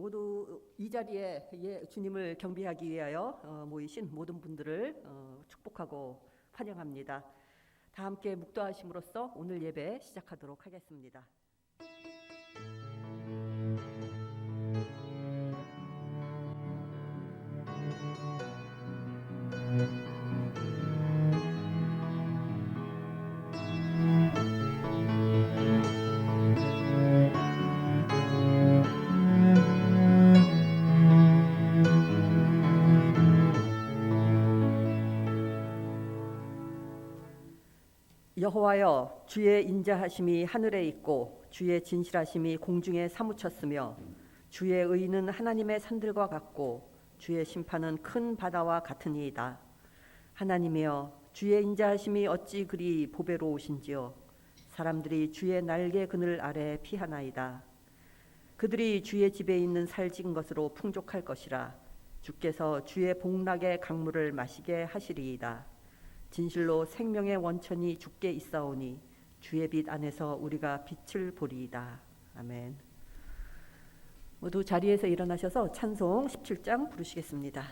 모두 이 자리에 주님을 경배하기 위하여 모이신 모든 분들을 축복하고 환영합니다. 다 함께 묵도하심으로써 오늘 예배 시작하도록 하겠습니다. 여호와여, 주의 인자하심이 하늘에 있고 주의 진실하심이 공중에 사무쳤으며 주의 의는 하나님의 산들과 같고 주의 심판은 큰 바다와 같으니이다. 하나님이여, 주의 인자하심이 어찌 그리 보배로우신지요. 사람들이 주의 날개 그늘 아래 피하나이다. 그들이 주의 집에 있는 살찐 것으로 풍족할 것이라. 주께서 주의 복락의 강물을 마시게 하시리이다. 진실로 생명의 원천이 주께 있사오니 주의 빛 안에서 우리가 빛을 보리이다. 아멘. 모두 자리에서 일어나셔서 찬송 17장 부르시겠습니다.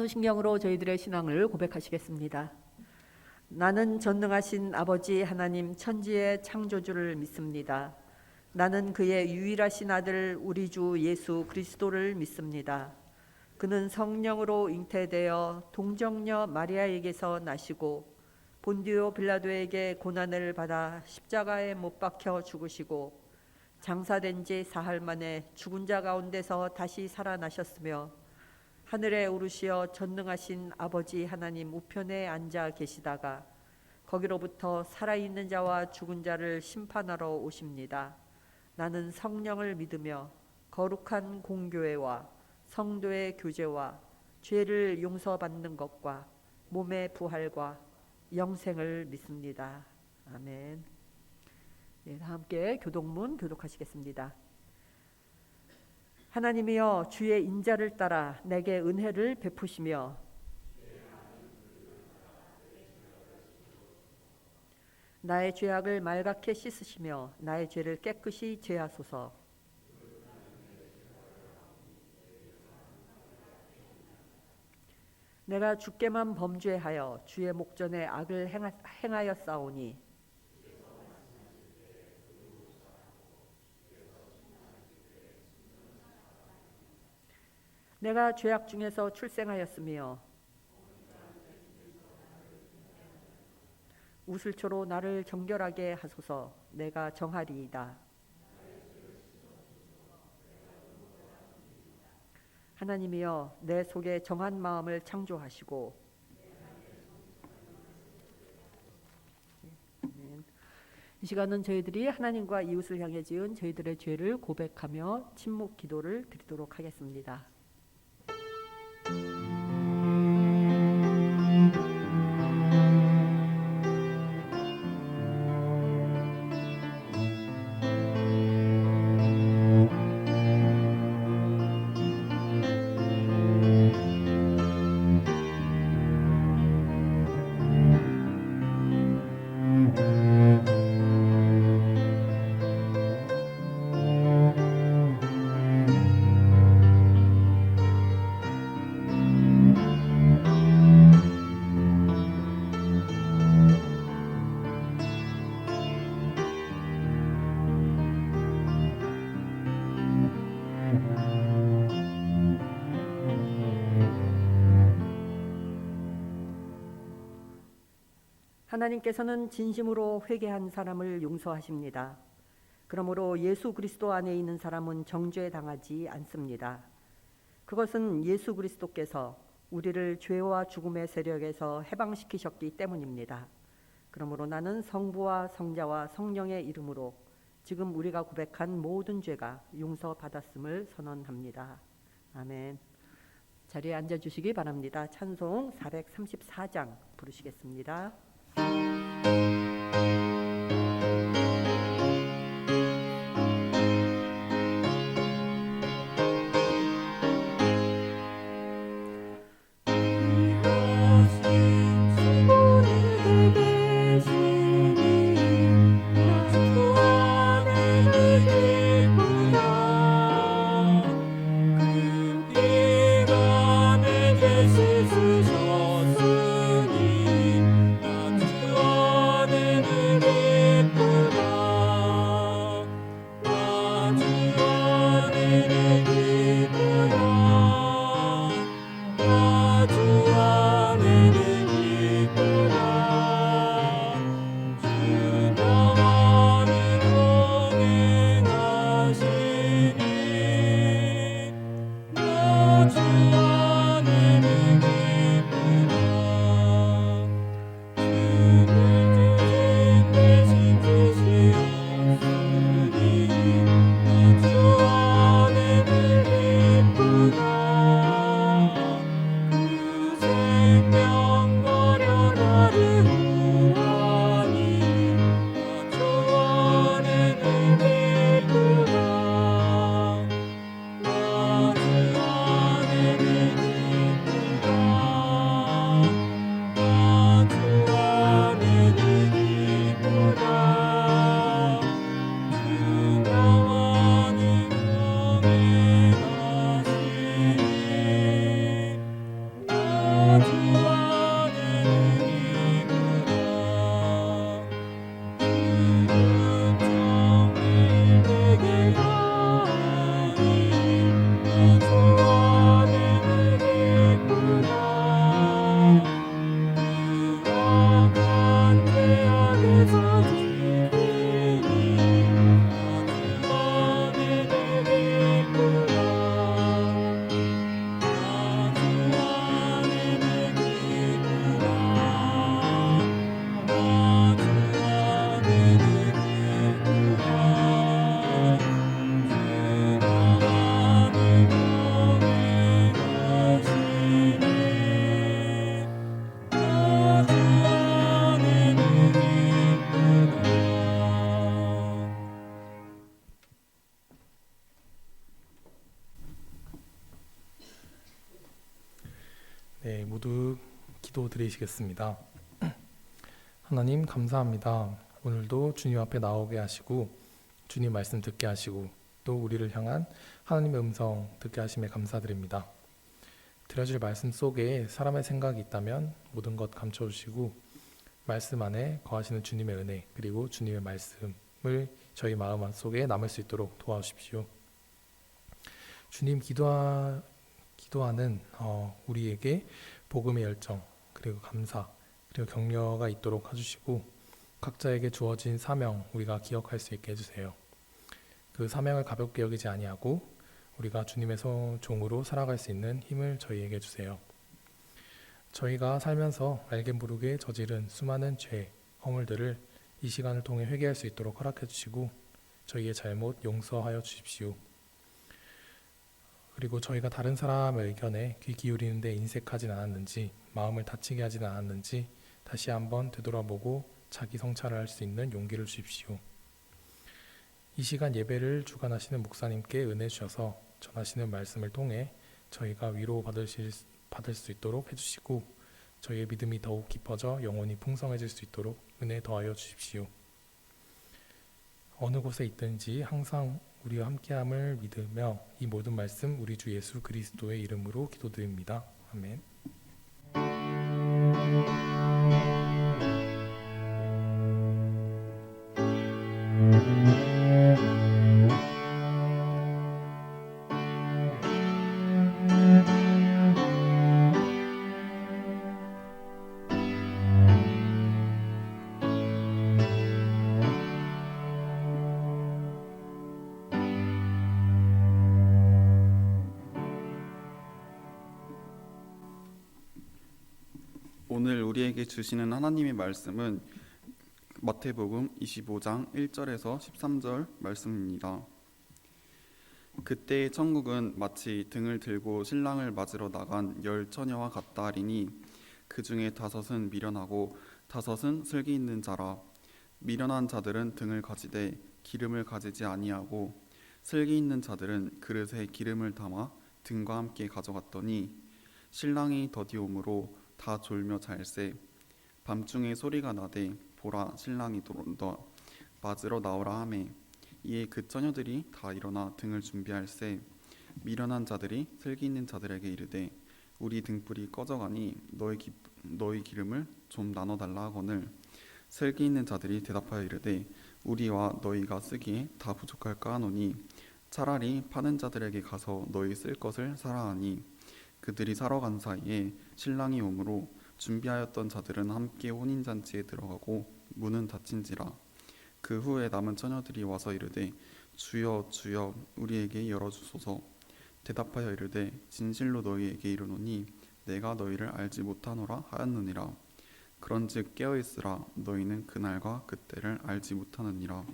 사도신경으로 저희들의 신앙을 고백하시겠습니다. 나는 전능하신 아버지 하나님 천지의 창조주를 믿습니다. 나는 그의 유일하신 아들 우리 주 예수 그리스도를 믿습니다. 그는 성령으로 잉태되어 동정녀 마리아에게서 나시고 본디오 빌라도에게 고난을 받아 십자가에 못 박혀 죽으시고 장사된 지 사흘 만에 죽은 자 가운데서 다시 살아나셨으며 하늘에 오르시어 전능하신 아버지 하나님 우편에 앉아 계시다가 거기로부터 살아있는 자와 죽은 자를 심판하러 오십니다. 나는 성령을 믿으며 거룩한 공교회와 성도의 교제와 죄를 용서받는 것과 몸의 부활과 영생을 믿습니다. 아멘. 네, 다 함께 교독문 교독하시겠습니다. 하나님이여, 주의 인자를 따라 내게 은혜를 베푸시며 나의 죄악을 말갛게 씻으시며 나의 죄를 깨끗이 제하소서. 내가 주께만 범죄하여 주의 목전에 악을 행하였사오니 내가 죄악 중에서 출생하였으며 우슬초로 나를 정결하게 하소서. 내가 정하리이다. 하나님이여, 내 속에 정한 마음을 창조하시고 이 시간은 저희들이 하나님과 이웃을 향해 지은 저희들의 죄를 고백하며 침묵 기도를 드리도록 하겠습니다. 하나님께서는 진심으로 회개한 사람을 용서하십니다. 그러므로 예수 그리스도 안에 있는 사람은 정죄 당하지 않습니다. 그것은 예수 그리스도께서 우리를 죄와 죽음의 세력에서 해방시키셨기 때문입니다. 그러므로 나는 성부와 성자와 성령의 이름으로 지금 우리가 고백한 모든 죄가 용서받았음을 선언합니다. 아멘. 자리에 앉아주시기 바랍니다. 찬송 434장 부르시겠습니다. 네, 모두 기도드리시겠습니다. 하나님 감사합니다. 오늘도 주님 앞에 나오게 하시고 주님 말씀 듣게 하시고 또 우리를 향한 하나님의 음성 듣게 하심에 감사드립니다. 드려질 말씀 속에 사람의 생각이 있다면 모든 것 감춰주시고 말씀 안에 거하시는 주님의 은혜 그리고 주님의 말씀을 저희 마음 속에 남을 수 있도록 도와주십시오. 주님 기도하는 우리에게 복음의 열정 그리고 감사 그리고 격려가 있도록 해주시고 각자에게 주어진 사명 우리가 기억할 수 있게 해주세요. 그 사명을 가볍게 여기지 아니하고 우리가 주님의 종으로 살아갈 수 있는 힘을 저희에게 주세요. 저희가 살면서 알게 모르게 저지른 수많은 죄, 허물들을 이 시간을 통해 회개할 수 있도록 허락해 주시고 저희의 잘못 용서하여 주십시오. 그리고 저희가 다른 사람의 의견에 귀 기울이는 데 인색하진 않았는지, 마음을 다치게 하진 않았는지 다시 한번 되돌아보고 자기 성찰을 할 수 있는 용기를 주십시오. 이 시간 예배를 주관하시는 목사님께 은혜 주셔서 전하시는 말씀을 통해 저희가 위로받을 수 있도록 해주시고 저희의 믿음이 더욱 깊어져 영혼이 풍성해질 수 있도록 은혜 더하여 주십시오. 어느 곳에 있든지 항상 우리와 함께함을 믿으며 이 모든 말씀 우리 주 예수 그리스도의 이름으로 기도드립니다. 아멘. 오늘 우리에게 주시는 하나님의 말씀은 마태복음 25장 1절에서 13절 말씀입니다. 그때의 천국은 마치 등을 들고 신랑을 맞으러 나간 10 처녀와 같다 하리니 그 중에 5은 미련하고 5은 슬기 있는 자라. 미련한 자들은 등을 가지되 기름을 가지지 아니하고 슬기 있는 자들은 그릇에 기름을 담아 등과 함께 가져갔더니 신랑이 더디오므로 다 졸며 잘세. 밤중에 소리가 나되 보라 신랑이 들어온다. 맞으러 나오라 하매 이에 그 처녀들이 다 일어나 등을 준비할세. 미련한 자들이 슬기 있는 자들에게 이르되 우리 등불이 꺼져가니 너희 기름을 좀 나눠달라 하거늘 슬기 있는 자들이 대답하여 이르되 우리와 너희가 쓰기에 다 부족할까 하노니 차라리 파는 자들에게 가서 너희 쓸 것을 사라 하니 그들이 사러 간 사이에 신랑이 오므로 준비하였던 자들은 함께 혼인잔치에 들어가고 문은 닫힌지라. 그 후에 남은 처녀들이 와서 이르되 주여 주여 우리에게 열어주소서. 대답하여 이르되 진실로 너희에게 이르노니 내가 너희를 알지 못하노라 하였느니라. 그런즉 깨어있으라. 너희는 그날과 그때를 알지 못하느니라.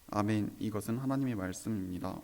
아멘. 이것은 하나님의 말씀입니다.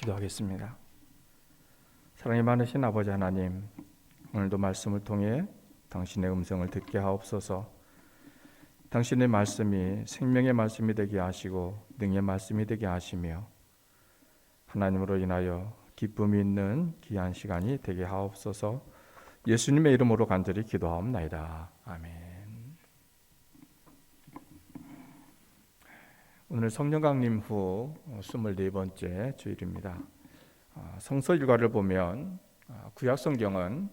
기도하겠습니다. 사랑이 많으신 아버지 하나님, 오늘도 말씀을 통해 당신의 음성을 듣게 하옵소서. 당신의 말씀이 생명의 말씀이 되게 하시고 능의 말씀이 되게 하시며 하나님으로 인하여 기쁨이 있는 귀한 시간이 되게 하옵소서. 예수님의 이름으로 간절히 기도하옵나이다. 아멘. 오늘 성령 강림 후 24번째 주일입니다. 성서 일과를 보면 구약 성경은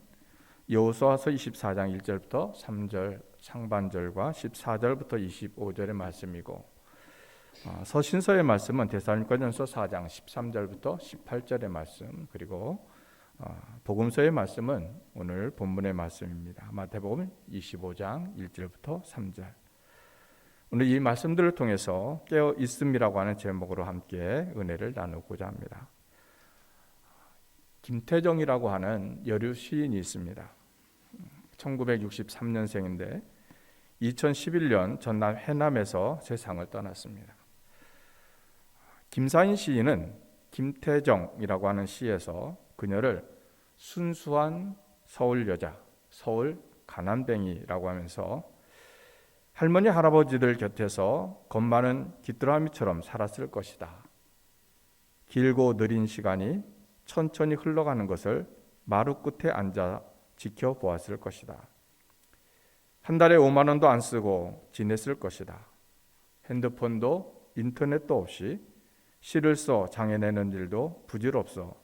여호수아서 24장 1절부터 3절 상반절과 14절부터 25절의 말씀이고, 서신서의 말씀은 데살로니가전서 4장 13절부터 18절의 말씀, 그리고 복음서의 말씀은 오늘 본문의 말씀입니다. 마태복음 25장 1절부터 3절. 오늘 이 말씀들을 통해서 깨어 있음이라고 하는 제목으로 함께 은혜를 나누고자 합니다. 김태정이라고 하는 여류 시인이 있습니다. 1963년생인데 2011년 전남 해남에서 세상을 떠났습니다. 김사인 시인은 김태정이라고 하는 시에서 그녀를 순수한 서울 여자, 서울 가난뱅이라고 하면서 할머니 할아버지들 곁에서 겁 많은 귀뚜라미처럼 살았을 것이다. 길고 느린 시간이 천천히 흘러가는 것을 마루 끝에 앉아 지켜보았을 것이다. 한 달에 5만 원도 안 쓰고 지냈을 것이다. 핸드폰도 인터넷도 없이 시를 써 장해내는 일도 부질없어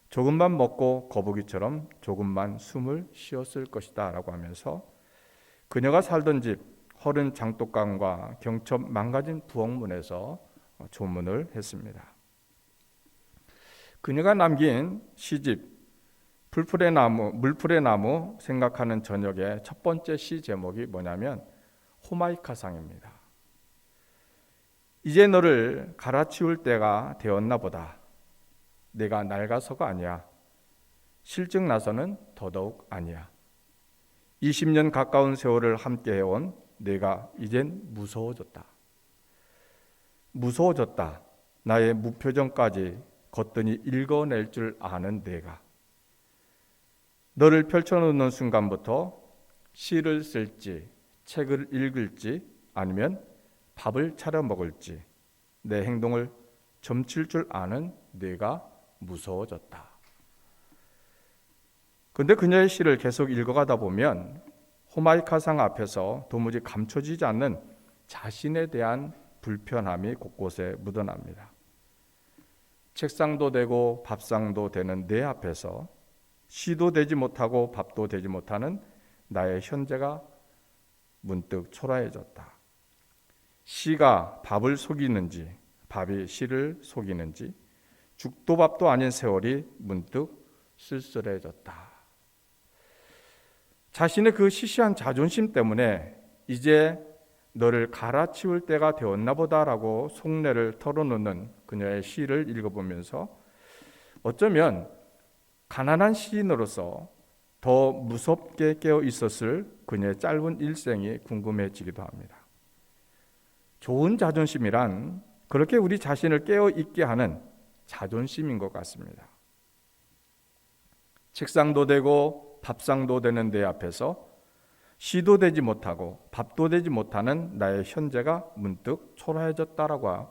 조금만 먹고 거북이처럼 조금만 숨을 쉬었을 것이다 라고 하면서 그녀가 살던 집 허른 장독강과 경첩 망가진 부엌문에서 조문을 했습니다. 그녀가 남긴 시집 물풀의 나무 생각하는 저녁의 첫 번째 시 제목이 뭐냐면 호마이카상입니다. 이제 너를 갈아치울 때가 되었나 보다. 내가 낡아서가 아니야. 실증 나서는 더더욱 아니야. 20년 가까운 세월을 함께 해온 내가 이젠 무서워졌다. 무서워졌다. 나의 무표정까지 거뜬히 읽어낼 줄 아는 내가. 너를 펼쳐놓는 순간부터 시를 쓸지 책을 읽을지 아니면 밥을 차려 먹을지 내 행동을 점칠 줄 아는 내가 무서워졌다. 그런데 그녀의 시를 계속 읽어가다 보면 호마이카상 앞에서 도무지 감춰지지 않는 자신에 대한 불편함이 곳곳에 묻어납니다. 책상도 되고 밥상도 되는 내 앞에서 시도 되지 못하고 밥도 되지 못하는 나의 현재가 문득 초라해졌다. 시가 밥을 속이는지 밥이 시를 속이는지 죽도 밥도 아닌 세월이 문득 쓸쓸해졌다. 자신의 그 시시한 자존심 때문에 이제 너를 갈아치울 때가 되었나 보다라고 속내를 털어놓는 그녀의 시를 읽어보면서 어쩌면 가난한 시인으로서 더 무섭게 깨어 있었을 그녀의 짧은 일생이 궁금해지기도 합니다. 좋은 자존심이란 그렇게 우리 자신을 깨어 있게 하는 자존심인 것 같습니다. 책상도 되고 밥상도 되는 내 앞에서 시도 되지 못하고 밥도 되지 못하는 나의 현재가 문득 초라해졌다라고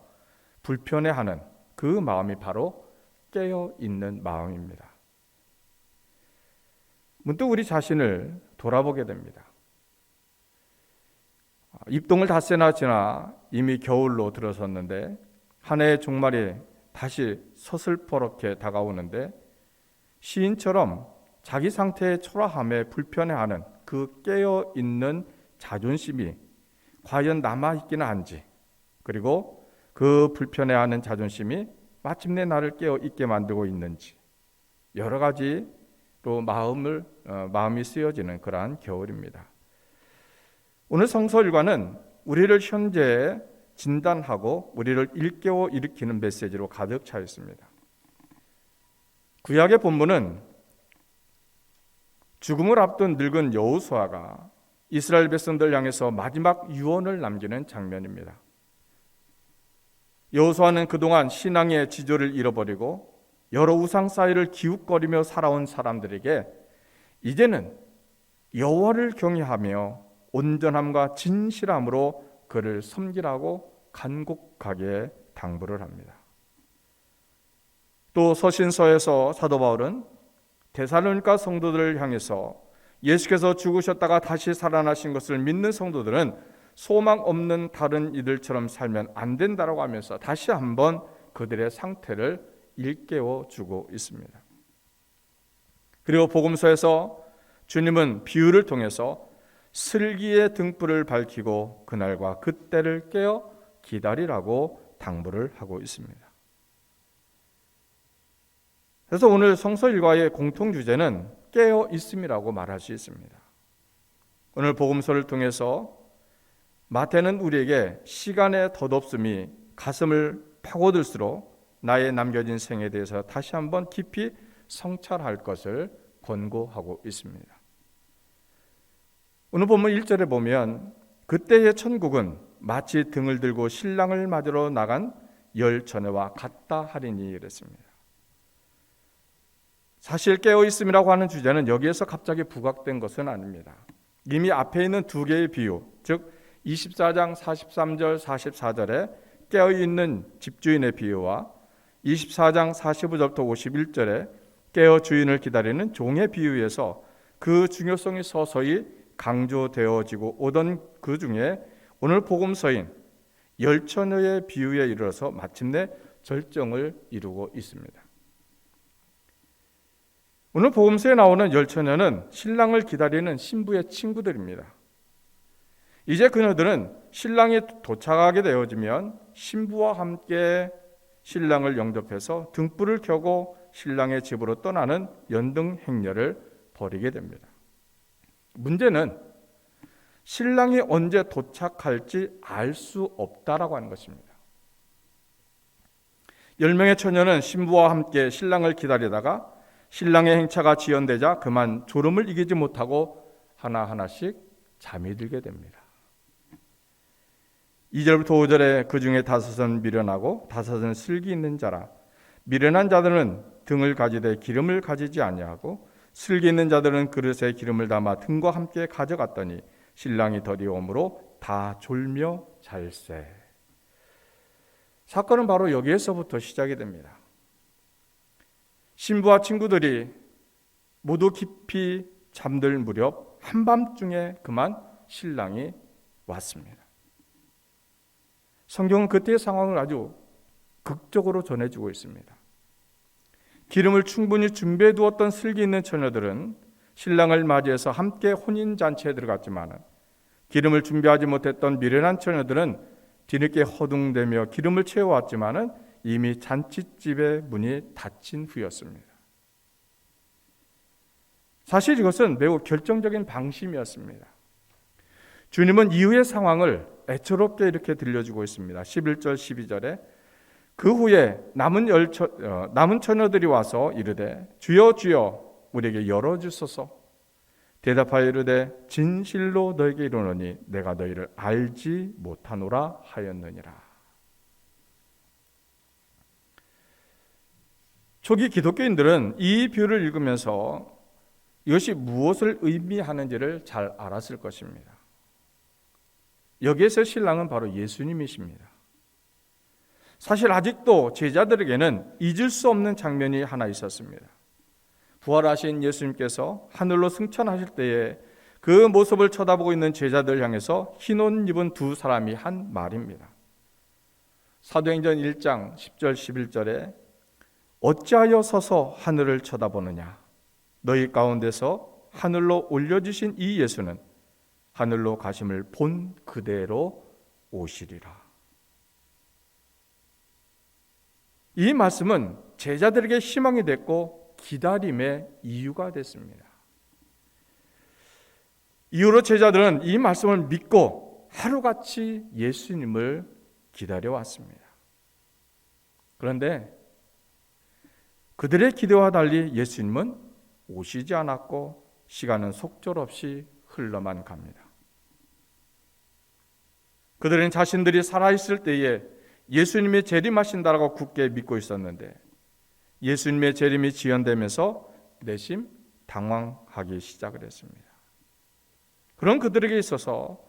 불편해하는 그 마음이 바로 깨어 있는 마음입니다. 문득 우리 자신을 돌아보게 됩니다. 입동을 닷새나 지나 이미 겨울로 들어섰는데 한 해의 종말이 다시 서슬퍼렇게 다가오는데 시인처럼 자기 상태의 초라함에 불편해하는 그 깨어있는 자존심이 과연 남아있기는 한지, 그리고 그 불편해하는 자존심이 마침내 나를 깨어있게 만들고 있는지 여러 가지로 마음이 쓰여지는 그러한 겨울입니다. 오늘 성서 일과는 우리를 현재에 진단하고 우리를 일깨워 일으키는 메시지로 가득 차 있습니다. 구약의 본문은 죽음을 앞둔 늙은 여호수아가 이스라엘 백성들 향해서 마지막 유언을 남기는 장면입니다. 여호수아는 그동안 신앙의 지조를 잃어버리고 여러 우상 사이를 기웃거리며 살아온 사람들에게 이제는 여호와를 경외하며 온전함과 진실함으로 그를 섬기라고 간곡하게 당부를 합니다. 또 서신서에서 사도 바울은 데살로니가 성도들을 향해서 예수께서 죽으셨다가 다시 살아나신 것을 믿는 성도들은 소망 없는 다른 이들처럼 살면 안 된다라고 하면서 다시 한번 그들의 상태를 일깨워 주고 있습니다. 그리고 복음서에서 주님은 비유를 통해서 슬기의 등불을 밝히고 그날과 그때를 깨어 기다리라고 당부를 하고 있습니다. 그래서 오늘 성서 일과의 공통 주제는 깨어 있음이라고 말할 수 있습니다. 오늘 복음서를 통해서 마태는 우리에게 시간의 덧없음이 가슴을 파고들수록 나의 남겨진 생에 대해서 다시 한번 깊이 성찰할 것을 권고하고 있습니다. 오늘 본문 1절에 보면 그때의 천국은 마치 등을 들고 신랑을 맞으러 나간 열 처녀와 같다 하리니 그랬습니다. 사실 깨어있음이라고 하는 주제는 여기에서 갑자기 부각된 것은 아닙니다. 이미 앞에 있는 두 개의 비유, 즉 24장 43절 44절에 깨어있는 집주인의 비유와 24장 45절부터 51절에 깨어 주인을 기다리는 종의 비유에서 그 중요성이 서서히 강조되어지고 오던 그 중에 오늘 복음서인 열 처녀의 비유에 이르러서 마침내 절정을 이루고 있습니다. 오늘 복음서에 나오는 열 처녀는 신랑을 기다리는 신부의 친구들입니다. 이제 그녀들은 신랑이 도착하게 되어지면 신부와 함께 신랑을 영접해서 등불을 켜고 신랑의 집으로 떠나는 연등 행렬을 벌이게 됩니다. 문제는 신랑이 언제 도착할지 알 수 없다라고 하는 것입니다. 10명의 처녀는 신부와 함께 신랑을 기다리다가 신랑의 행차가 지연되자 그만 졸음을 이기지 못하고 하나하나씩 잠이 들게 됩니다. 2절부터 5절에 그 중에 5은 미련하고 5은 슬기 있는 자라. 미련한 자들은 등을 가지되 기름을 가지지 아니하고 슬기 있는 자들은 그릇에 기름을 담아 등과 함께 가져갔더니 신랑이 덜이 오므로 다 졸며 잘세. 사건은 바로 여기에서부터 시작이 됩니다. 신부와 친구들이 모두 깊이 잠들 무렵 한밤중에 그만 신랑이 왔습니다. 성경은 그때의 상황을 아주 극적으로 전해주고 있습니다. 기름을 충분히 준비해 두었던 슬기 있는 처녀들은 신랑을 맞이해서 함께 혼인잔치에 들어갔지만 기름을 준비하지 못했던 미련한 처녀들은 뒤늦게 허둥대며 기름을 채워왔지만 이미 잔치집의 문이 닫힌 후였습니다. 사실 이것은 매우 결정적인 방심이었습니다. 주님은 이후의 상황을 애처롭게 이렇게 들려주고 있습니다. 11절 12절에 그 후에 남은 처녀들이 와서 이르되 주여 주여 우리에게 열어주소서. 대답하여 이르되 진실로 너에게 이르노니 내가 너희를 알지 못하노라 하였느니라. 초기 기독교인들은 이 비유를 읽으면서 이것이 무엇을 의미하는지를 잘 알았을 것입니다. 여기에서 신랑은 바로 예수님이십니다. 사실 아직도 제자들에게는 잊을 수 없는 장면이 하나 있었습니다. 부활하신 예수님께서 하늘로 승천하실 때에 그 모습을 쳐다보고 있는 제자들 향해서 흰 옷 입은 두 사람이 한 말입니다. 사도행전 1장 10절 11절에 어찌하여 서서 하늘을 쳐다보느냐? 너희 가운데서 하늘로 올려주신 이 예수는 하늘로 가심을 본 그대로 오시리라. 이 말씀은 제자들에게 희망이 됐고 기다림의 이유가 됐습니다. 이후로 제자들은 이 말씀을 믿고 하루같이 예수님을 기다려왔습니다. 그런데 그들의 기대와 달리 예수님은 오시지 않았고 시간은 속절없이 흘러만 갑니다. 그들은 자신들이 살아있을 때에 예수님이 재림하신다라고 굳게 믿고 있었는데 예수님의 재림이 지연되면서 내심 당황하기 시작을 했습니다. 그런 그들에게 있어서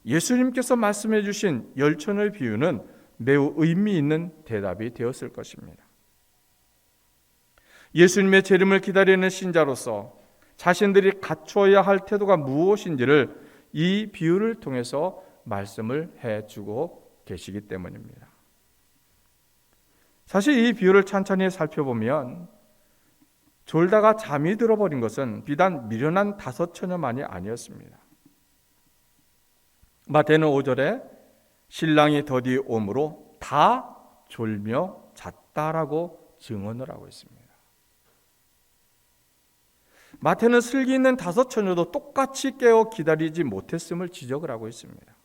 예수님께서 말씀해 주신 열처녀의 비유는 매우 의미 있는 대답이 되었을 것입니다. 예수님의 재림을 기다리는 신자로서 자신들이 갖추어야 할 태도가 무엇인지를 이 비유를 통해서 말씀을 해주고 계시기 때문입니다. 사실 이 비유를 찬찬히 살펴보면 졸다가 잠이 들어버린 것은 비단 미련한 5 처녀만이 아니었습니다. 마태는 5절에 신랑이 더디 오므로 다 졸며 잤다라고 증언을 하고 있습니다. 마태는 슬기 있는 5 처녀도 똑같이 깨어 기다리지 못했음을 지적을 하고 있습니다.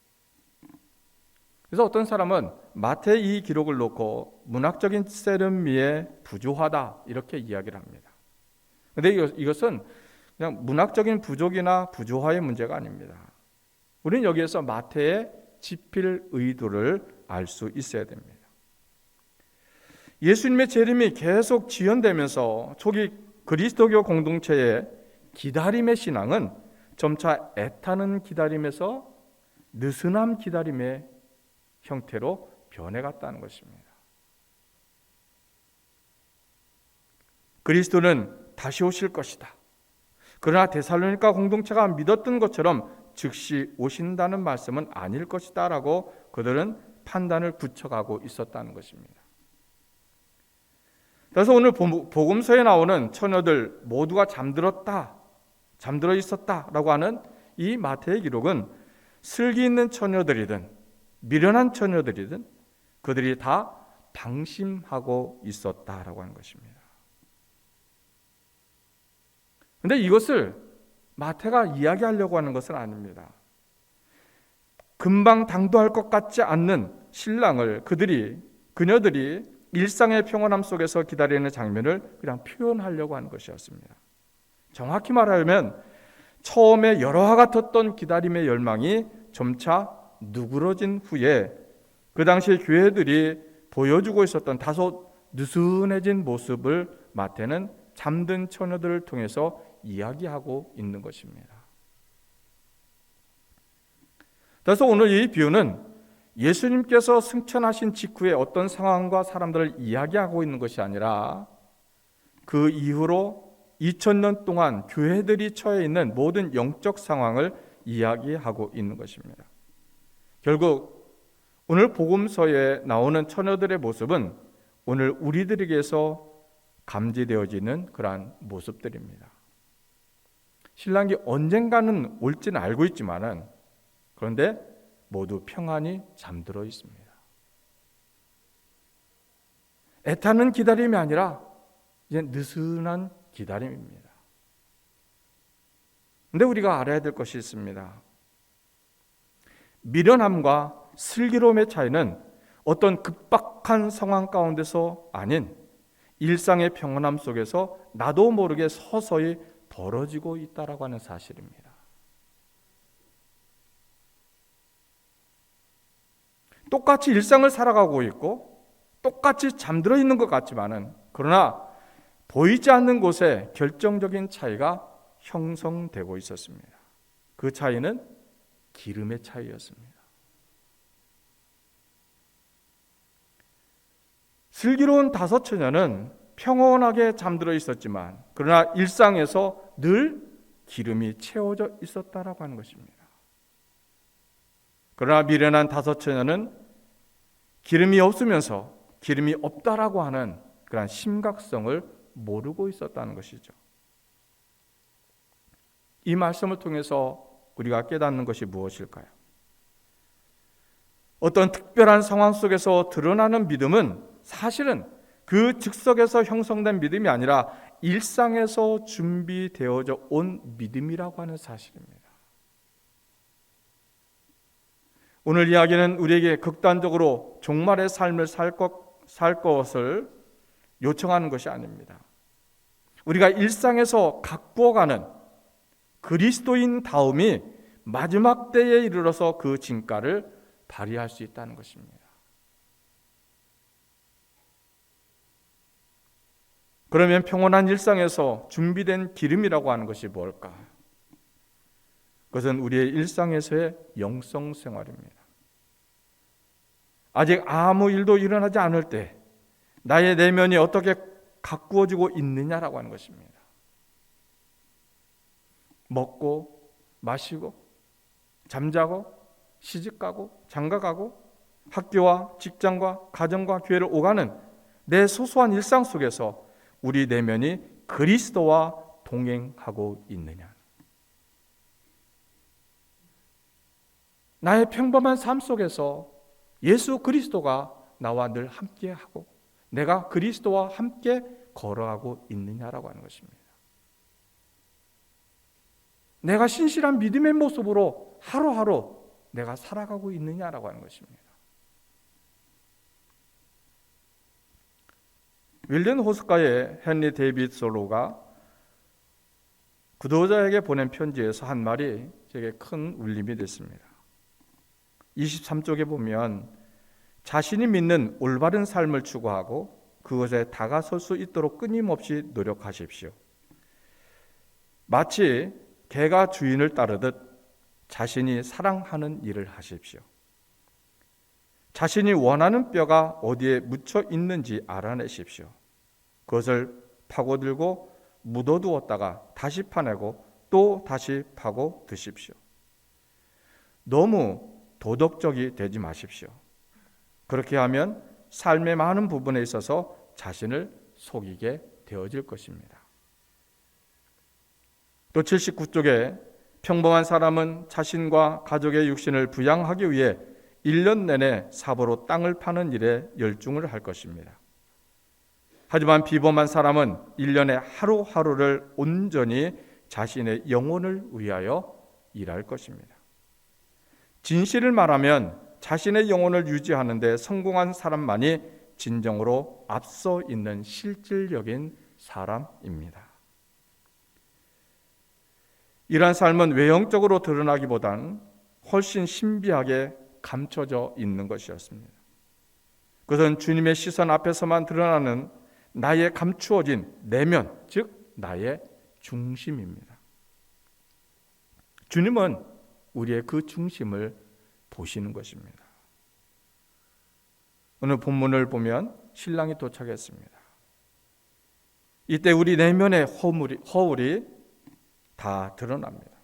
그래서 어떤 사람은 마태의 이 기록을 놓고 문학적인 세련미에 부조하다 이렇게 이야기를 합니다. 그런데 이것은 그냥 문학적인 부족이나 부조화의 문제가 아닙니다. 우리는 여기에서 마태의 지필 의도를 알 수 있어야 됩니다. 예수님의 재림이 계속 지연되면서 초기 그리스도교 공동체의 기다림의 신앙은 점차 애타는 기다림에서 느슨한 기다림의 형태로 변해갔다는 것입니다. 그리스도는 다시 오실 것이다. 그러나 데살로니가 공동체가 믿었던 것처럼 즉시 오신다는 말씀은 아닐 것이다 라고 그들은 판단을 굳혀가고 있었다는 것입니다. 그래서 오늘 복음서에 나오는 처녀들 모두가 잠들어 있었다라고 하는 이 마태의 기록은 슬기 있는 처녀들이든 미련한 처녀들이든 그들이 다 방심하고 있었다라고 하는 것입니다. 그런데 이것을 마태가 이야기하려고 하는 것은 아닙니다. 금방 당도할 것 같지 않는 신랑을 그녀들이 일상의 평온함 속에서 기다리는 장면을 그냥 표현하려고 하는 것이었습니다. 정확히 말하면 처음에 열화와 같았던 기다림의 열망이 점차 누그러진 후에 그 당시 교회들이 보여주고 있었던 다소 느슨해진 모습을 마태는 잠든 처녀들을 통해서 이야기하고 있는 것입니다. 그래서 오늘 이 비유는 예수님께서 승천하신 직후에 어떤 상황과 사람들을 이야기하고 있는 것이 아니라 그 이후로 2000년 동안 교회들이 처해 있는 모든 영적 상황을 이야기하고 있는 것입니다. 결국 오늘 복음서에 나오는 처녀들의 모습은 오늘 우리들에게서 감지되어지는 그러한 모습들입니다. 신랑이 언젠가는 올지는 알고 있지만은 그런데 모두 평안히 잠들어 있습니다. 애타는 기다림이 아니라 이제 느슨한 기다림입니다. 그런데 우리가 알아야 될 것이 있습니다. 미련함과 슬기로움의 차이는 어떤 급박한 상황 가운데서 아닌 일상의 평온함 속에서 나도 모르게 서서히 벌어지고 있다라고 하는 사실입니다. 똑같이 일상을 살아가고 있고 똑같이 잠들어 있는 것 같지만은 그러나 보이지 않는 곳에 결정적인 차이가 형성되고 있었습니다. 그 차이는 기름의 차이였습니다. 슬기로운 5 처녀는 평온하게 잠들어 있었지만 그러나 일상에서 늘 기름이 채워져 있었다라고 하는 것입니다. 그러나 미련한 5 처녀는 기름이 없으면서 기름이 없다라고 하는 그런 심각성을 모르고 있었다는 것이죠. 이 말씀을 통해서 우리가 깨닫는 것이 무엇일까요? 어떤 특별한 상황 속에서 드러나는 믿음은 사실은 그 즉석에서 형성된 믿음이 아니라 일상에서 준비되어져 온 믿음이라고 하는 사실입니다. 오늘 이야기는 우리에게 극단적으로 종말의 삶을 살 것을 요청하는 것이 아닙니다. 우리가 일상에서 가꾸어가는 그리스도인 다움이 마지막 때에 이르러서 그 진가를 발휘할 수 있다는 것입니다. 그러면 평온한 일상에서 준비된 기름이라고 하는 것이 뭘까? 그것은 우리의 일상에서의 영성 생활입니다. 아직 아무 일도 일어나지 않을 때 나의 내면이 어떻게 가꾸어지고 있느냐라고 하는 것입니다. 먹고 마시고 잠자고 시집가고 장가가고 학교와 직장과 가정과 교회를 오가는 내 소소한 일상 속에서 우리 내면이 그리스도와 동행하고 있느냐. 나의 평범한 삶 속에서 예수 그리스도가 나와 늘 함께하고 내가 그리스도와 함께 걸어가고 있느냐라고 하는 것입니다. 내가 신실한 믿음의 모습으로 하루하루 내가 살아가고 있느냐라고 하는 것입니다. 윌리엄 호스카의 헨리 데이빗 솔로가 구도자에게 보낸 편지에서 한 말이 제게 큰 울림이 됐습니다. 23쪽에 보면 자신이 믿는 올바른 삶을 추구하고 그것에 다가설 수 있도록 끊임없이 노력하십시오. 마치 개가 주인을 따르듯 자신이 사랑하는 일을 하십시오. 자신이 원하는 뼈가 어디에 묻혀 있는지 알아내십시오. 그것을 파고들고 묻어두었다가 다시 파내고 또 다시 파고 드십시오. 너무 도덕적이 되지 마십시오. 그렇게 하면 삶의 많은 부분에 있어서 자신을 속이게 되어질 것입니다. 또 79쪽에 평범한 사람은 자신과 가족의 육신을 부양하기 위해 1년 내내 사보로 땅을 파는 일에 열중을 할 것입니다. 하지만 비범한 사람은 1년의 하루하루를 온전히 자신의 영혼을 위하여 일할 것입니다. 진실을 말하면 자신의 영혼을 유지하는 데 성공한 사람만이 진정으로 앞서 있는 실질적인 사람입니다. 이러한 삶은 외형적으로 드러나기보단 훨씬 신비하게 감춰져 있는 것이었습니다. 그것은 주님의 시선 앞에서만 드러나는 나의 감추어진 내면, 즉 나의 중심입니다. 주님은 우리의 그 중심을 보시는 것입니다. 오늘 본문을 보면 신랑이 도착했습니다. 이때 우리 내면의 허울이 다 드러납니다.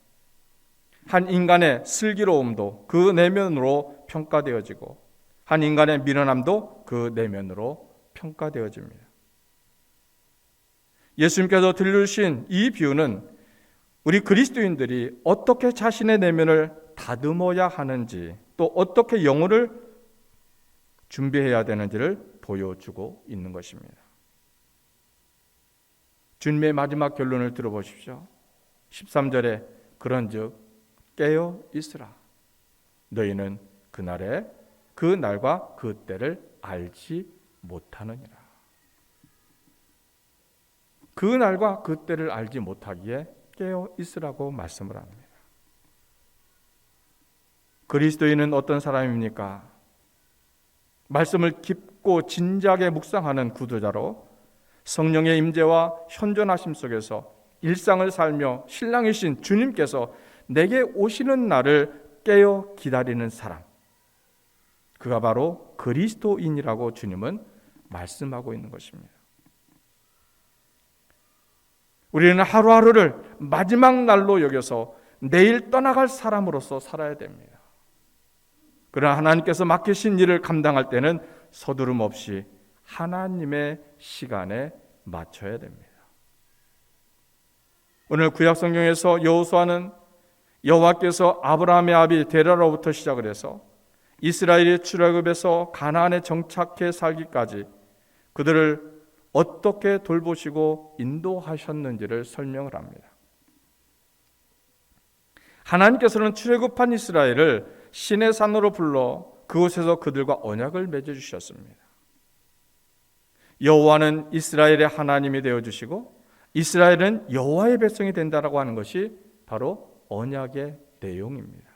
한 인간의 슬기로움도 그 내면으로 평가되어지고 한 인간의 미련함도 그 내면으로 평가되어집니다. 예수님께서 들려주신 이 비유는 우리 그리스도인들이 어떻게 자신의 내면을 다듬어야 하는지 또 어떻게 영혼을 준비해야 되는지를 보여주고 있는 것입니다. 주님의 마지막 결론을 들어보십시오. 13절에 그런즉 깨어 있으라. 너희는 그 날과 그 때를 알지 못하느니라. 그 날과 그 때를 알지 못하기에 깨어 있으라고 말씀을 합니다. 그리스도인은 어떤 사람입니까? 말씀을 깊고 진지하게 묵상하는 구도자로 성령의 임재와 현존하심 속에서 일상을 살며 신랑이신 주님께서 내게 오시는 날을 깨어 기다리는 사람, 그가 바로 그리스도인이라고 주님은 말씀하고 있는 것입니다. 우리는 하루하루를 마지막 날로 여겨서 내일 떠나갈 사람으로서 살아야 됩니다. 그러나 하나님께서 맡기신 일을 감당할 때는 서두름 없이 하나님의 시간에 맞춰야 됩니다. 오늘 구약 성경에서 여호수아는 여호와께서 아브라함의 아비 데라로부터 시작을 해서 이스라엘이 출애굽에서 가나안에 정착해 살기까지 그들을 어떻게 돌보시고 인도하셨는지를 설명을 합니다. 하나님께서는 출애굽한 이스라엘을 신의 산으로 불러 그곳에서 그들과 언약을 맺어주셨습니다. 여호와는 이스라엘의 하나님이 되어주시고 이스라엘은 여호와의 백성이 된다라고 하는 것이 바로 언약의 내용입니다.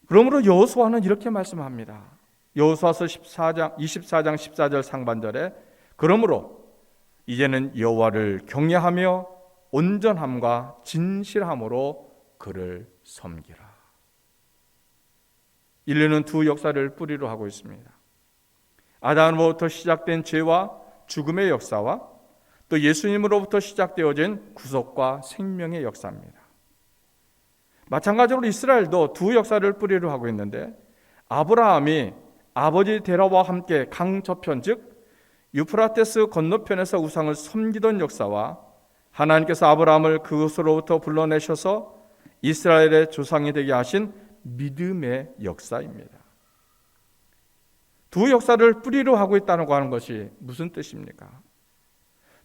그러므로 여호수아는 이렇게 말씀합니다. 여호수아서 24장 14절 상반절에 그러므로 이제는 여호와를 경외하며 온전함과 진실함으로 그를 섬기라. 인류는 두 역사를 뿌리로 하고 있습니다. 아담으로부터 시작된 죄와 죽음의 역사와 또 예수님으로부터 시작되어진 구속과 생명의 역사입니다. 마찬가지로 이스라엘도 두 역사를 뿌리로 하고 있는데, 아브라함이 아버지 데라와 함께 강저편 즉 유프라테스 건너편에서 우상을 섬기던 역사와 하나님께서 아브라함을 그곳으로부터 불러내셔서 이스라엘의 조상이 되게 하신 믿음의 역사입니다. 두 역사를 뿌리로 하고 있다고 하는 것이 무슨 뜻입니까?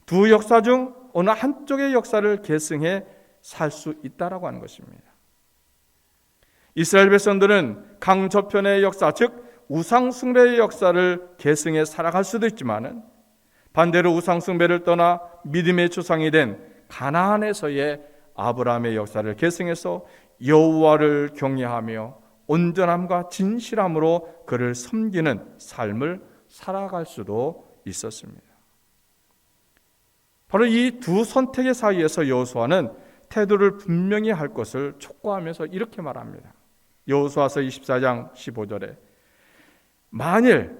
두 역사 중 어느 한쪽의 역사를 계승해 살 수 있다라고 하는 것입니다. 이스라엘 백성들은 강저편의 역사, 즉 우상 숭배의 역사를 계승해 살아갈 수도 있지만, 반대로 우상 숭배를 떠나 믿음의 조상이 된 가나안에서의 아브라함의 역사를 계승해서 여호와를 경외하며 온전함과 진실함으로 그를 섬기는 삶을 살아갈 수도 있었습니다. 바로 이 두 선택의 사이에서 여호수아는 태도를 분명히 할 것을 촉구하면서 이렇게 말합니다. 여호수아서 24장 15절에 만일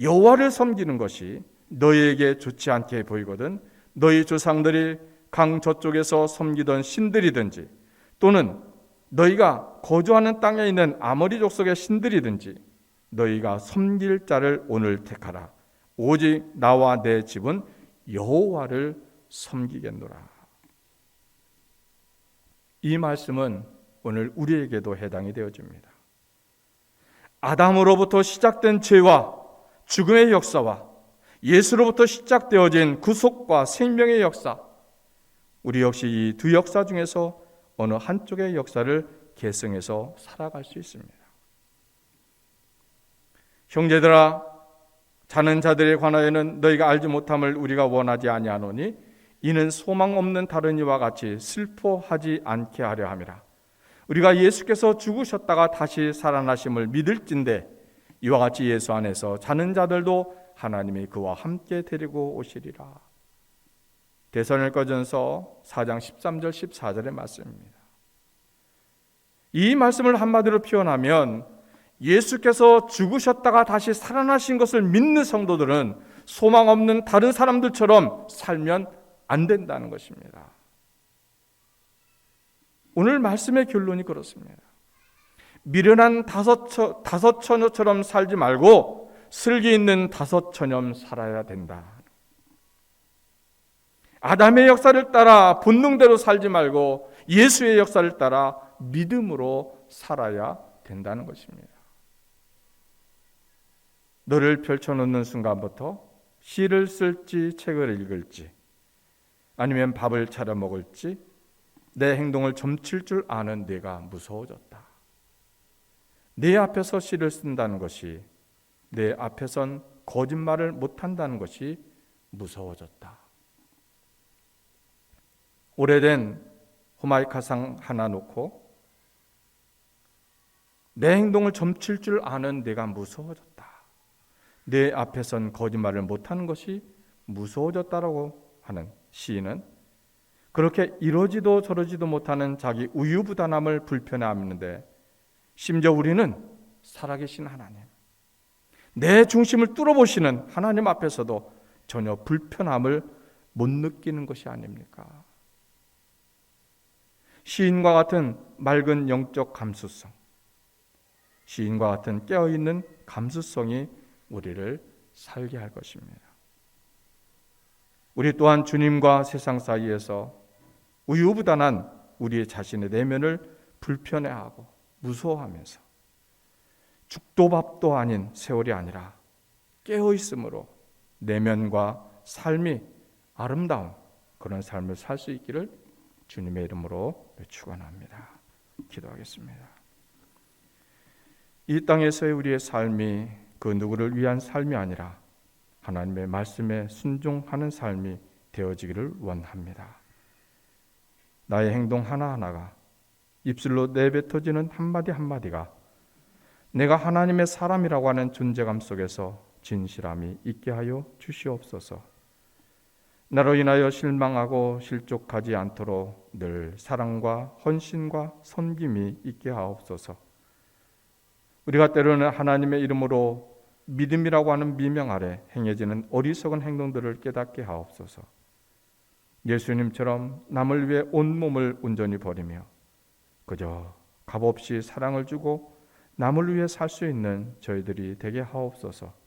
여호와를 섬기는 것이 너희에게 좋지 않게 보이거든 너희 조상들이 강 저쪽에서 섬기던 신들이든지 또는 너희가 거주하는 땅에 있는 아모리 족속의 신들이든지 너희가 섬길 자를 오늘 택하라. 오직 나와 내 집은 여호와를 섬기겠노라. 이 말씀은 오늘 우리에게도 해당이 되어집니다. 아담으로부터 시작된 죄와 죽음의 역사와 예수로부터 시작되어진 구속과 생명의 역사, 우리 역시 이 두 역사 중에서 어느 한쪽의 역사를 계승해서 살아갈 수 있습니다. 형제들아, 자는 자들에 관하여는 너희가 알지 못함을 우리가 원하지 아니하노니 이는 소망 없는 다른 이와 같이 슬퍼하지 않게 하려 함이라. 우리가 예수께서 죽으셨다가 다시 살아나심을 믿을진대 이와 같이 예수 안에서 자는 자들도 하나님이 그와 함께 데리고 오시리라. 데살로니가전서 4장 13절 14절의 말씀입니다. 이 말씀을 한마디로 표현하면 예수께서 죽으셨다가 다시 살아나신 것을 믿는 성도들은 소망 없는 다른 사람들처럼 살면 안 된다는 것입니다. 오늘 말씀의 결론이 그렇습니다. 미련한 다섯 처녀처럼 살지 말고 슬기 있는 다섯 처녀처럼 살아야 된다. 아담의 역사를 따라 본능대로 살지 말고 예수의 역사를 따라 믿음으로 살아야 된다는 것입니다. 너를 펼쳐놓는 순간부터 시를 쓸지 책을 읽을지 아니면 밥을 차려 먹을지 내 행동을 점칠 줄 아는 내가 무서워졌다. 내 앞에서 시를 쓴다는 것이, 내 앞에선 거짓말을 못한다는 것이 무서워졌다. 오래된 호마이카상 하나 놓고 내 행동을 점칠 줄 아는 내가 무서워졌다. 내 앞에선 거짓말을 못하는 것이 무서워졌다라고 하는 시인은 그렇게 이러지도 저러지도 못하는 자기 우유부단함을 불편해하는데, 심지어 우리는 살아계신 하나님, 내 중심을 뚫어보시는 하나님 앞에서도 전혀 불편함을 못 느끼는 것이 아닙니까? 시인과 같은 맑은 영적 감수성, 시인과 같은 깨어있는 감수성이 우리를 살게 할 것입니다. 우리 또한 주님과 세상 사이에서 우유부단한 우리의 자신의 내면을 불편해하고 무서워하면서 죽도 밥도 아닌 세월이 아니라 깨어있음으로 내면과 삶이 아름다운 그런 삶을 살 수 있기를 주님의 이름으로 축원합니다. 기도하겠습니다. 이 땅에서의 우리의 삶이 그 누구를 위한 삶이 아니라 하나님의 말씀에 순종하는 삶이 되어지기를 원합니다. 나의 행동 하나하나가, 입술로 내뱉어지는 한마디 한마디가 내가 하나님의 사람이라고 하는 존재감 속에서 진실함이 있게 하여 주시옵소서. 나로 인하여 실망하고 실족하지 않도록 늘 사랑과 헌신과 섬김이 있게 하옵소서. 우리가 때로는 하나님의 이름으로 믿음이라고 하는 미명 아래 행해지는 어리석은 행동들을 깨닫게 하옵소서. 예수님처럼 남을 위해 온몸을 온전히 버리며 그저 값없이 사랑을 주고 남을 위해 살 수 있는 저희들이 되게 하옵소서.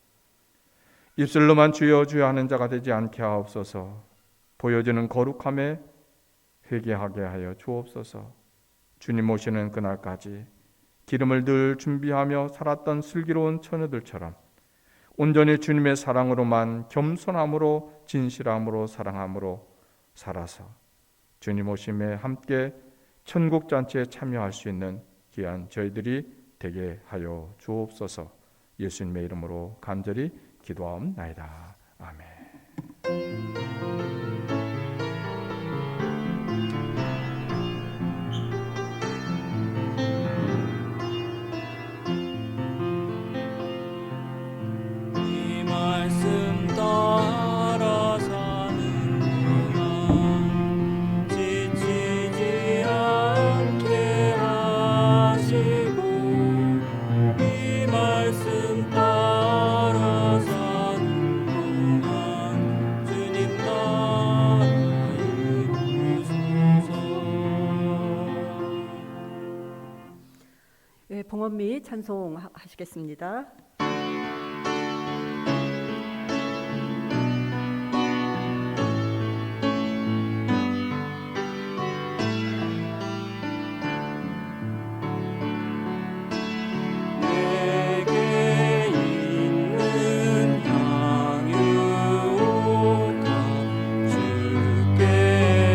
입술로만 주여 주여 하는 자가 되지 않게 하옵소서. 보여지는 거룩함에 회개하게 하여 주옵소서. 주님 오시는 그날까지 기름을 늘 준비하며 살았던 슬기로운 처녀들처럼 온전히 주님의 사랑으로만 겸손함으로 진실함으로 사랑함으로 살아서 주님 오심에 함께 천국 잔치에 참여할 수 있는 귀한 저희들이 되게 하여 주옵소서. 예수님의 이름으로 간절히 기도하옵나이다. 아멘. 이 말씀 따라 사는 동안 지치지 않게 하시고 이 말씀 따라 사는 동안 주님 나라 이루소서. 예, 봉헌 및 찬송 하시겠습니다. 내게 있는 향유가 주께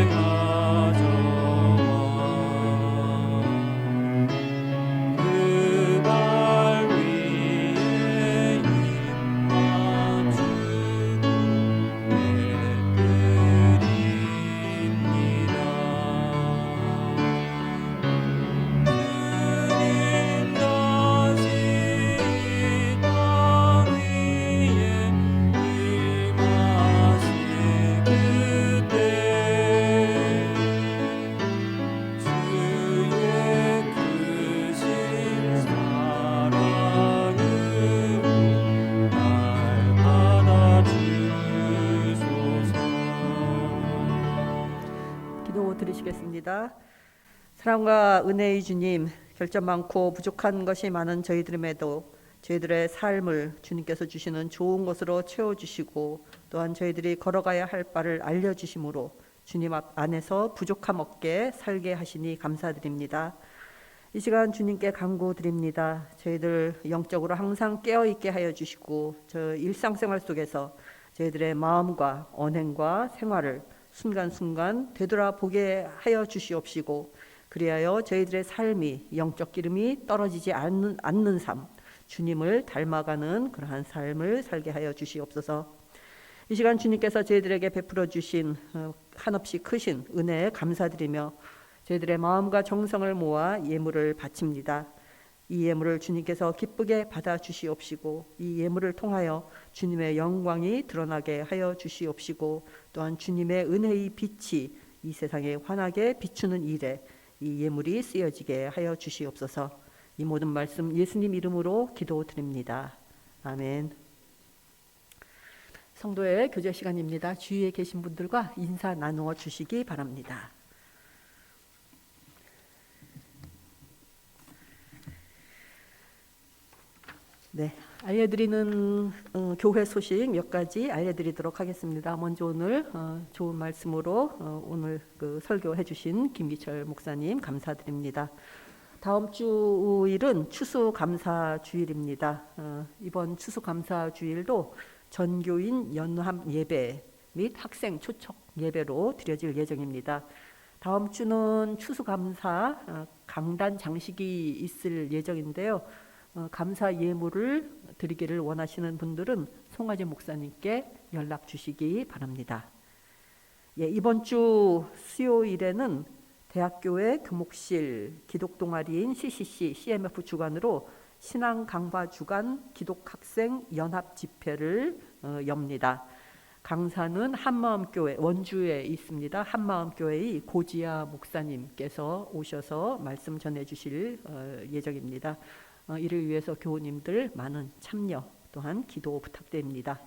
가져와 그 발 위에 입 맞추고 내드립니다. 주님 다시 이 땅 위에 임하실 그때 주의 크신 사랑으로 날 받아주소서. 기도 드리시겠습니다. 사랑과 은혜의 주님, 결점 많고 부족한 것이 많은 저희들임에도 저희들의 삶을 주님께서 주시는 좋은 것으로 채워주시고 또한 저희들이 걸어가야 할 바를 알려주심으로 주님 안에서 부족함 없게 살게 하시니 감사드립니다. 이 시간 주님께 간구드립니다. 저희들 영적으로 항상 깨어있게 하여 주시고 저 일상생활 속에서 저희들의 마음과 언행과 생활을 순간순간 되돌아보게 하여 주시옵시고 그리하여 저희들의 삶이 영적 기름이 떨어지지 않는 삶, 주님을 닮아가는 그러한 삶을 살게 하여 주시옵소서. 이 시간 주님께서 저희들에게 베풀어 주신 한없이 크신 은혜에 감사드리며 저희들의 마음과 정성을 모아 예물을 바칩니다. 이 예물을 주님께서 기쁘게 받아 주시옵시고 이 예물을 통하여 주님의 영광이 드러나게 하여 주시옵시고 또한 주님의 은혜의 빛이 이 세상에 환하게 비추는 일에 이 예물이 쓰여지게 하여 주시옵소서. 이 모든 말씀 예수님 이름으로 기도드립니다. 아멘. 성도의 교제 시간입니다. 주위에 계신 분들과 인사 나누어 주시기 바랍니다. 네, 알려드리는 교회 소식 몇 가지 알려드리도록 하겠습니다. 먼저 오늘 좋은 말씀으로 오늘 설교해 주신 김기철 목사님 감사드립니다. 다음 주일은 추수감사주일입니다. 이번 추수감사주일도 전교인 연합 예배 및 학생 초청 예배로 드려질 예정입니다. 다음 주는 추수감사 강단 장식이 있을 예정인데요. 감사 예물을 드리기를 원하시는 분들은 송아지 목사님께 연락 주시기 바랍니다. 예, 이번 주 수요일에는 대학교의 교목실 기독동아리인 CCC, CMF 주관으로 신앙 강화 주간 기독학생 연합 집회를 엽니다. 강사는 한마음교회 원주에 있습니다. 한마음교회의 고지아 목사님께서 오셔서 말씀 전해주실 예정입니다. 이를 위해서 교우님들 많은 참여 또한 기도 부탁드립니다.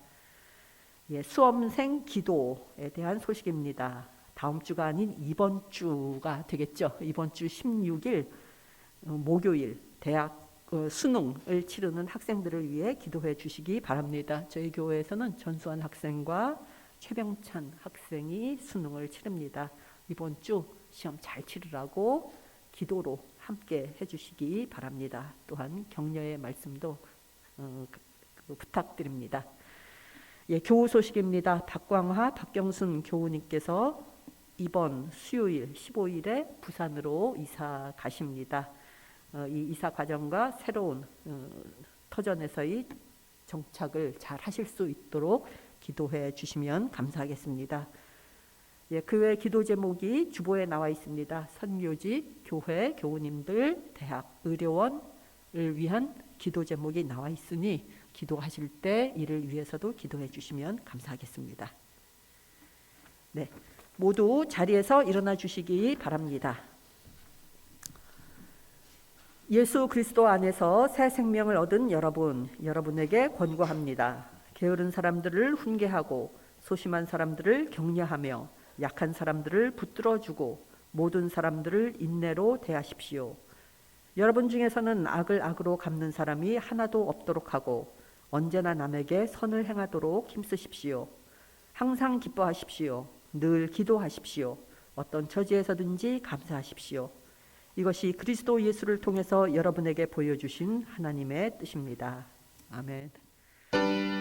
예, 수험생 기도에 대한 소식입니다. 다음 주가 아닌 이번 주가 되겠죠. 이번 주 16일 목요일 대학 수능을 치르는 학생들을 위해 기도해 주시기 바랍니다. 저희 교회에서는 전수환 학생과 최병찬 학생이 수능을 치릅니다. 이번 주 시험 잘 치르라고 기도로 함께 해주시기 바랍니다. 또한 격려의 말씀도 부탁드립니다. 예, 교우 소식입니다. 박광화, 박경순 교우님께서 이번 수요일 15일에 부산으로 이사 가십니다. 이 이사 과정과 새로운 터전에서의 정착을 잘 하실 수 있도록 기도해 주시면 감사하겠습니다. 예, 그 외 기도 제목이 주보에 나와 있습니다. 선교지, 교회, 교우님들, 대학, 의료원을 위한 기도 제목이 나와 있으니 기도하실 때 이를 위해서도 기도해 주시면 감사하겠습니다. 네, 모두 자리에서 일어나 주시기 바랍니다. 예수 그리스도 안에서 새 생명을 얻은 여러분에게 권고합니다. 게으른 사람들을 훈계하고 소심한 사람들을 격려하며 약한 사람들을 붙들어주고 모든 사람들을 인내로 대하십시오. 여러분 중에서는 악을 악으로 갚는 사람이 하나도 없도록 하고 언제나 남에게 선을 행하도록 힘쓰십시오. 항상 기뻐하십시오. 늘 기도하십시오. 어떤 처지에서든지 감사하십시오. 이것이 그리스도 예수를 통해서 여러분에게 보여주신 하나님의 뜻입니다. 아멘. 성자의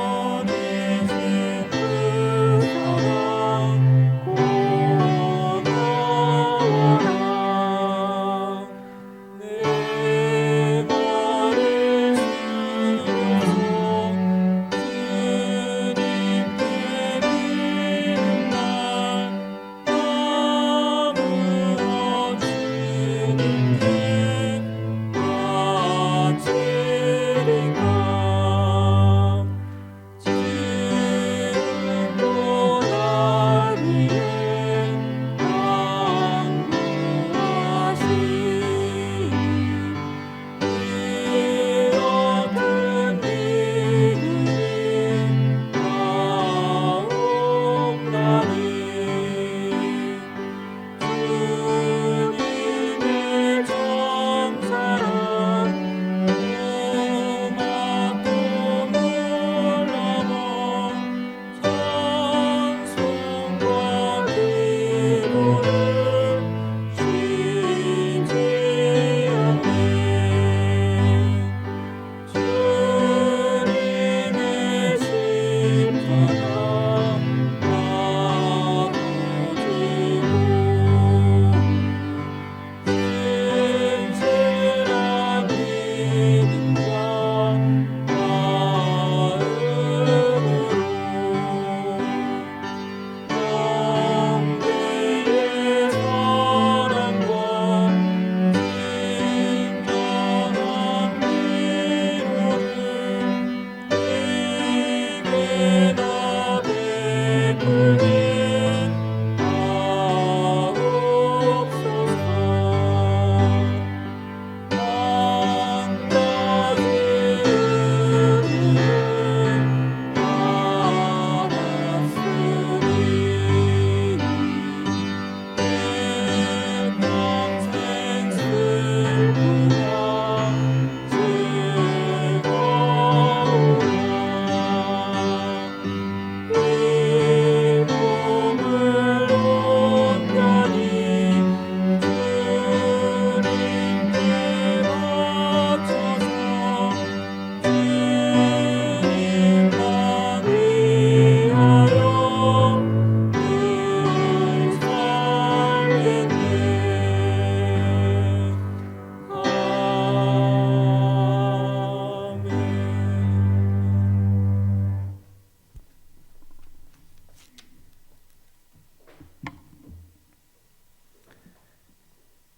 기도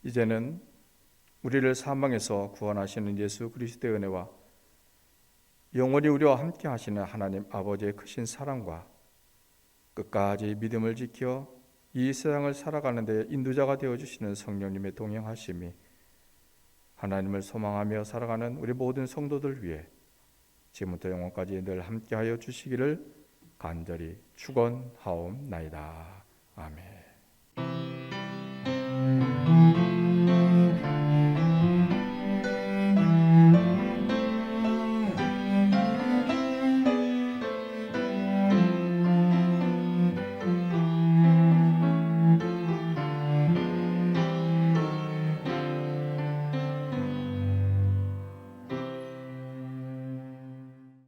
이제는 우리를 사망에서 구원하시는 예수 그리스도의 은혜와 영원히 우리와 함께 하시는 하나님 아버지의 크신 사랑과 끝까지 믿음을 지켜 이 세상을 살아가는 데 인도자가 되어주시는 성령님의 동행하심이 하나님을 소망하며 살아가는 우리 모든 성도들 위해 지금부터 영원까지 늘 함께하여 주시기를 간절히 축원하옵나이다. 아멘.